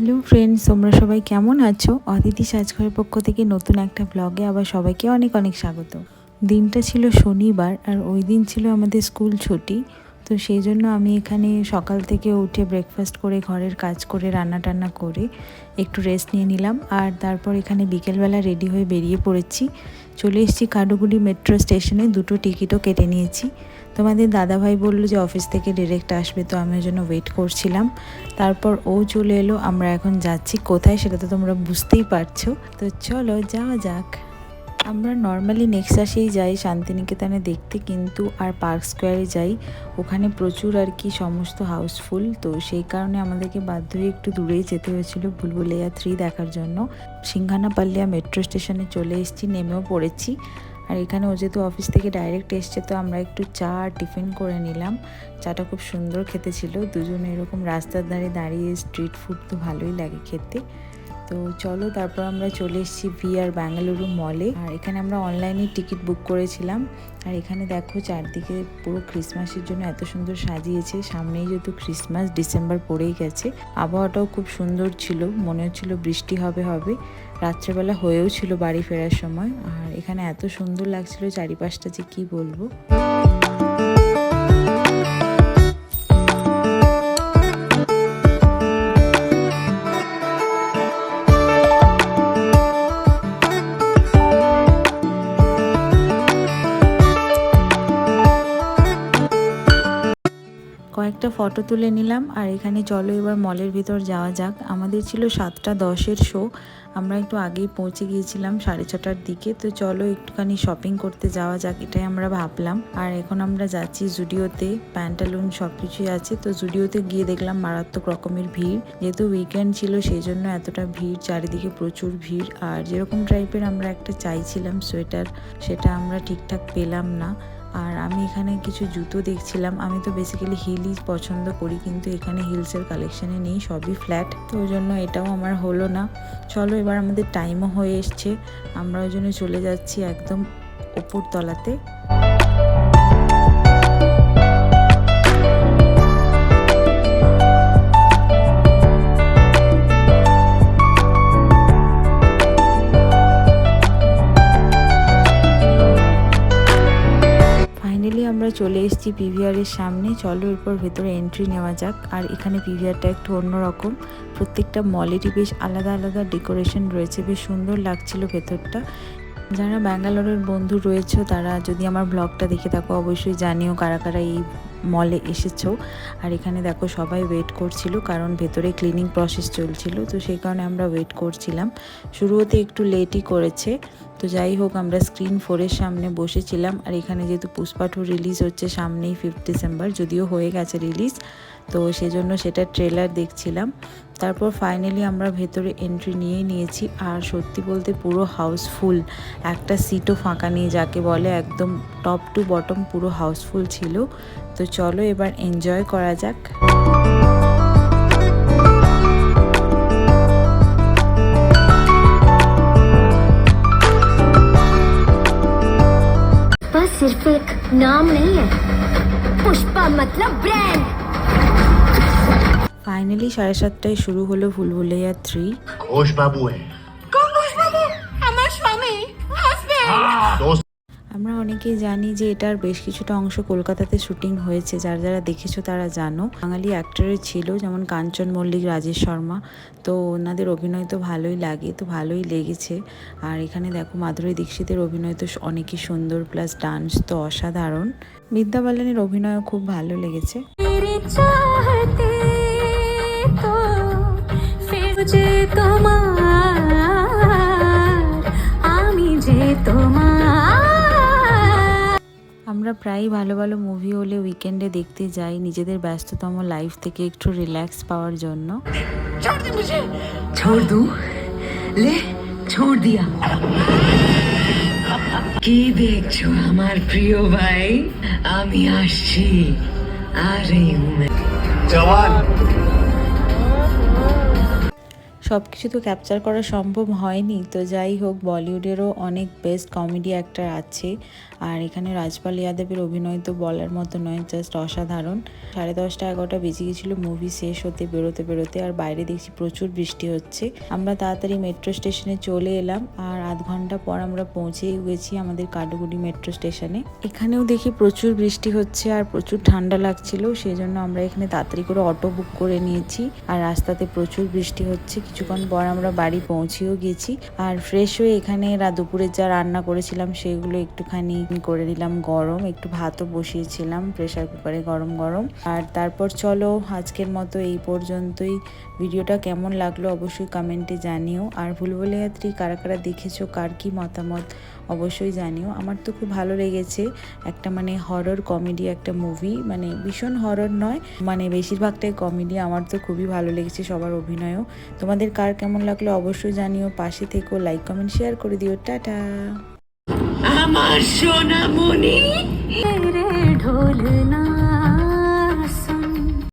Hello friends, তোমরা সবাই কেমন আছো? অদিতি সাজঘরের পক্ষ থেকে নতুন একটা ব্লগে আবার সবাইকে অনেক অনেক স্বাগত। দিনটা ছিল শনিবার আর ওই দিন ছিল আমাদের স্কুল ছুটি। তো সেই জন্য আমি এখানে সকাল থেকে উঠে ব্রেকফাস্ট করে ঘরের কাজ করে রান্না টান্না করে একটু রেস্ট নিয়ে নিলাম। আর তারপর এখানে বিকেলবেলা রেডি হয়ে বেরিয়ে পড়েছি। চলে এসেছি কাডুগুড়ি মেট্রো স্টেশনে, দুটো টিকিটও কেটে নিয়েছি। তোমাদের দাদাভাই বললো যে অফিস থেকে ডিরেক্ট আসবে, তো আমি ওই জন্য ওয়েট করছিলাম। তারপর ও চলে এলো। আমরা এখন যাচ্ছি কোথায় সেটা তো তোমরা বুঝতেই পারছো। তো চলো যাওয়া যাক। আমরা নর্মালি নেক্সাসেই যাই শান্তিনিকেতনে দেখতে, কিন্তু আর পার্ক স্কোয়ারে যাই, ওখানে প্রচুর আর কি সমস্ত হাউসফুল। তো সেই কারণে আমাদেরকে বাধ্য হয়ে একটু দূরেই যেতে হয়েছিল ভুলভুলাইয়া 3 দেখার জন্য। সিংহানাপাল্লিয়া মেট্রো স্টেশনে চলে এসেছি, নেমেও পড়েছি। আর এখানে ও যেহেতু অফিস থেকে ডাইরেক্ট এসছে, তো আমরা একটু চা আর টিফিন করে নিলাম। চাটা খুব সুন্দর খেতে ছিল, দুজনে এরকম রাস্তার ধারে দাঁড়িয়ে স্ট্রিট ফুড তো ভালোই লাগে খেতে। তো চলো তারপর আমরা চলে এসেছি VR বেঙ্গালুরু মলে। আর এখানে আমরা অনলাইনে টিকিট বুক করেছিলাম। আর এখানে দেখো চারদিকে পুরো ক্রিসমাসের জন্য এত সুন্দর সাজিয়েছে। সামনেই যেহেতু ক্রিসমাস, ডিসেম্বর পড়েই গেছে, আবহাওয়াটাও খুব সুন্দর ছিল, মনে হচ্ছিল বৃষ্টি হবে। রাত্রেবেলা হয়েও ছিল বাড়ি ফেরার সময়। আর এখানে এত সুন্দর লাগছিল চারিপাশটা যে কি বলবো। কয়েকটা ফটো তুলে নিলাম। আর এখানে চলো এবার মলের ভিতর যাওয়া যাক। আমাদের ছিল 7:10 শো, আমরা একটু আগেই পৌঁছে গিয়েছিলাম 6:30টার দিকে। তো চলো একটুখানি শপিং করতে যাওয়া যাক, এটাই আমরা ভাবলাম। আর এখন আমরা যাচ্ছি জুডিওতে, প্যান্টালুন সব কিছুই আছে। তো জুডিওতে গিয়ে দেখলাম মারাত্মক রকমের ভিড়, যেহেতু উইকেন্ড ছিল সেই জন্য এতটা ভিড়, চারিদিকে প্রচুর ভিড়। আর যেরকম টাইপের আমরা একটা চাইছিলাম সোয়েটার, সেটা আমরা ঠিকঠাক পেলাম না। আর আমি এখানে কিছু জুতো দেখছিলাম। আমি তো বেসিক্যালি হিলই পছন্দ করি, কিন্তু এখানে হিলসের কালেকশানে নেই, সবই ফ্ল্যাট। তো ওই জন্য এটাও আমার হলো না। চলো এবার আমাদের টাইমও হয়ে এসছে, আমরা ওই জন্য চলে যাচ্ছি একদম ওপর তলাতে। আমরা চলে এসেছি PVR এর সামনে। চলো এরপর ভেতরে এন্ট্রি নেওয়া যাক। আর এখানে PVRটা একটু অন্যরকম, প্রত্যেকটা মলেরই বেশ আলাদা আলাদা ডেকোরেশন রয়েছে, বেশ সুন্দর লাগছিল ভেতরটা। যারা ব্যাঙ্গালোরের বন্ধু রয়েছে তারা যদি আমার ব্লগটা দেখে থাকো অবশ্যই জানিও কারা কারা এই মলে এসেছো। আর এখানে দেখো সবাই ওয়েট করছিল, কারণ ভেতরে ক্লিনিং প্রসেস চলছিল, তো সেই কারণে আমরা ওয়েট করছিলাম। শুরু হতে একটু লেটই করেছে। তো যাই হোক, আমরা স্ক্রিন 4-এর সামনে বসেছিলাম। আর এখানে যেহেতু পুষ্পা 2 রিলিজ হচ্ছে সামনেই 5 ডিসেম্বর, যদিও হয়ে গেছে রিলিজ, তো সেজন্য সেটা ট্রেলার দেখছিলাম। তারপর ফাইনালি আমরা ভেতরে এন্ট্রি নিয়েছি। আর সত্যি বলতে পুরো হাউসফুল, একটা সিটও ফাঁকা নেই, যাকে বলে একদম টপ টু বটম পুরো হাউসফুল ছিল। তো চলো এবার এনজয় করা যাক। बस सिर्फ एक नाम नहीं है, पुष्पा मतलब ब्रांड। ফাইনালি 7:30টায় শুরু হলো ভুলভুলাইয়া 3। ঘোষ বাবু আমার স্বামী, হাজবেন্ড। আমরা অনেকেই জানি যে এটার বেশ কিছুটা অংশ কলকাতাতে শুটিং হয়েছে, যারা দেখেছো তারা জানো। বাঙালি অ্যাক্টরের ছিল, যেমন কাঞ্চন মল্লিক, রাজেশ শর্মা, তো ওনাদের অভিনয় তো ভালোই লাগে, তো ভালোই লেগেছে। আর এখানে দেখো মাধুরী দীক্ষিতের অভিনয় তো অনেকই সুন্দর, প্লাস ডান্স তো অসাধারণ। বিদ্যা বালানের অভিনয়ও খুব ভালো লেগেছে। আমরা প্রায় ভালো ভালো মুভি হলে উইকেন্ডে দেখতে যাই, নিজেদের ব্যস্ততম লাইফ থেকে একটু রিল্যাক্স পাওয়ার জন্য। छोड़ दूं? ले छोड़ दिया। কি দেখছো আমার প্রিয় ভাই? আমি আসছি। আরে জওয়ান। সব কিছু তো ক্যাপচার করা সম্ভব হয়নি, তো যাই হোক বলিউডেরও অনেক বেস্ট কমেডি অ্যাক্টর আছে। আর এখানে রাজপাল ইয়াদবের অভিনয় তো বলার মতো নয়, জাস্ট অসাধারণ। 10:30 11টা বেজে গেছিলো মুভি শেষ হতে বেরোতে, আর বাইরে দেখছি প্রচুর বৃষ্টি হচ্ছে। আমরা তাড়াতাড়ি মেট্রো স্টেশনে চলে এলাম, আর আধ ঘন্টা পর আমরা পৌঁছেই গেছি আমাদের কাটুগুড়ি মেট্রো স্টেশনে। এখানেও দেখি প্রচুর বৃষ্টি হচ্ছে আর প্রচুর ঠান্ডা লাগছিল, সেই জন্য আমরা এখানে তাড়াতাড়ি করে অটো বুক করে নিয়েছি। আর রাস্তাতে প্রচুর বৃষ্টি হচ্ছে, কিছুক্ষণ পর আমরা বাড়ি পৌঁছেও গেছি। আর ফ্রেশ হয়ে এখানে দুপুরে যা রান্না করেছিলাম সেগুলো একটুখানি করে নিলাম গরম, একটু ভাতও বসিয়েছিলাম প্রেসার কুকারে গরম গরম। আর তারপর চলো আজকের মতো এই পর্যন্তই। ভিডিওটা কেমন লাগলো অবশ্যই কমেন্টে জানিও। আর ভুলভুলাইয়া 3 কারা কারা দেখেছো, কার কি মতামত অবশ্যই জানিও। আমার তো খুব ভালো লেগেছে, একটা মানে হরর কমেডি একটা মুভি, মানে ভীষণ হরর নয়, মানে বেশিরভাগটাই কমেডি। আমার তো খুবই ভালো লেগেছে সবার অভিনয়ও। তোমাদের কার কেমন লাগলো অবশ্যই জানিও, পাশে থেকো, লাইক কমেন্ট শেয়ার করে দিও। টাটা। আমার সোনামণি तेरे ढोल ना